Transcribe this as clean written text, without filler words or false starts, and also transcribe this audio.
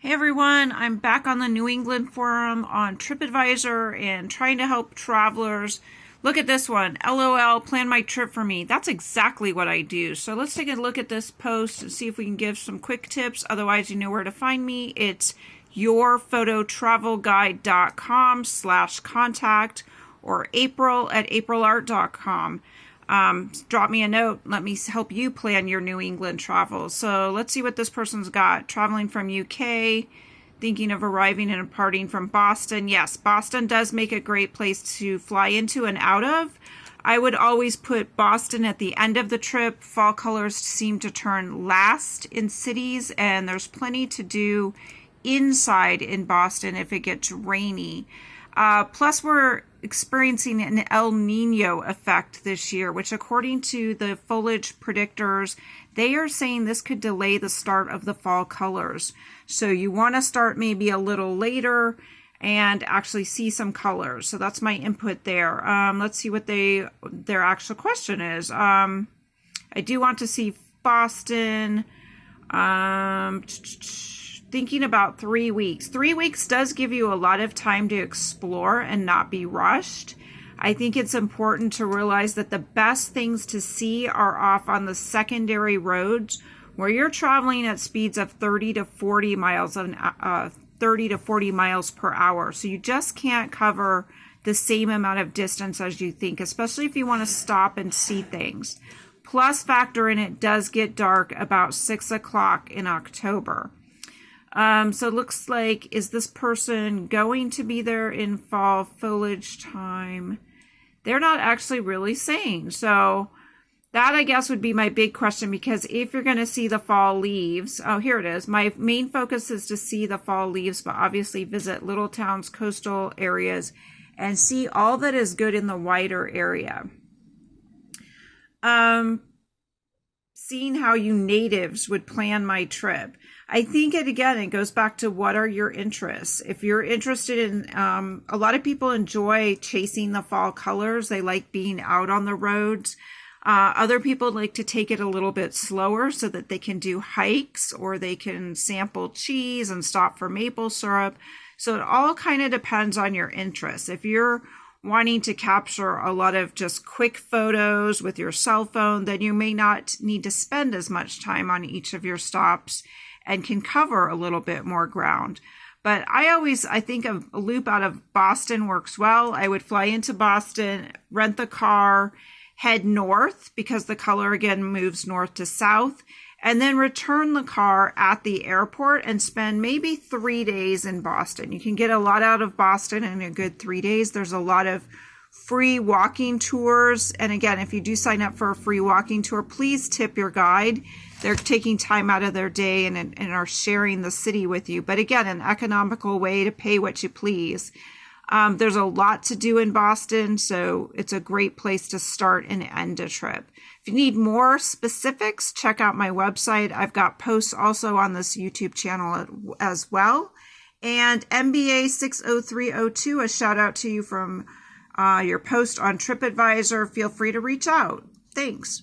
Hey everyone, I'm back on the New England forum on TripAdvisor and trying to help travelers. Look at this one. LOL, plan my trip for me. That's exactly what I do. So let's take a look at this post and see if we can give some quick tips. Otherwise, you know where to find me. It's yourphototravelguide.com/contact or April@aprilart.com. Drop me a note. Let me help you plan your New England travels. So let's see what this person's got. Traveling from UK, thinking of arriving and departing from Boston. Yes, Boston does make a great place to fly into and out of. I would always put Boston at the end of the trip. Fall colors seem to turn last in cities, and there's plenty to do inside in Boston if it gets rainy. Plus, we're experiencing an El Nino effect this year, which according to the foliage predictors, they are saying this could delay the start of the fall colors. So you want to start maybe a little later and actually see some colors. So that's my input there. Let's see what their actual question is. I do want to see Boston. Thinking about 3 weeks. 3 weeks does give you a lot of time to explore and not be rushed. I think it's important to realize that the best things to see are off on the secondary roads where you're traveling at speeds of 30 to 40 miles per hour. So you just can't cover the same amount of distance as you think, especially if you want to stop and see things. Plus, factor in it does get dark about 6 o'clock in October. So it looks like, is this person going to be there in fall foliage time? They're not actually really saying. So that, I guess, would be my big question, because if you're going to see the fall leaves, oh, here it is. My main focus is to see the fall leaves, but obviously visit little towns, coastal areas, and see all that is good in the wider area. Seeing how you natives would plan my trip. I think it goes back to what are your interests. If you're interested in, a lot of people enjoy chasing the fall colors. They like being out on the roads. Other people like to take it a little bit slower so that they can do hikes, or they can sample cheese and stop for maple syrup. So it all kind of depends on your interests. If you're wanting to capture a lot of just quick photos with your cell phone, then you may not need to spend as much time on each of your stops and can cover a little bit more ground. But I think a loop out of Boston works well. I would fly into Boston, rent the car, head north because the color again moves north to south, and then return the car at the airport and spend maybe 3 days in Boston. You can get a lot out of Boston in a good 3 days. There's a lot of free walking tours. And again, if you do sign up for a free walking tour, please tip your guide. They're taking time out of their day and are sharing the city with you. But again, an economical way to pay what you please. There's a lot to do in Boston, so it's a great place to start and end a trip. If you need more specifics, check out my website. I've got posts also on this YouTube channel as well. And MBA60302, a shout out to you from your post on TripAdvisor. Feel free to reach out. Thanks.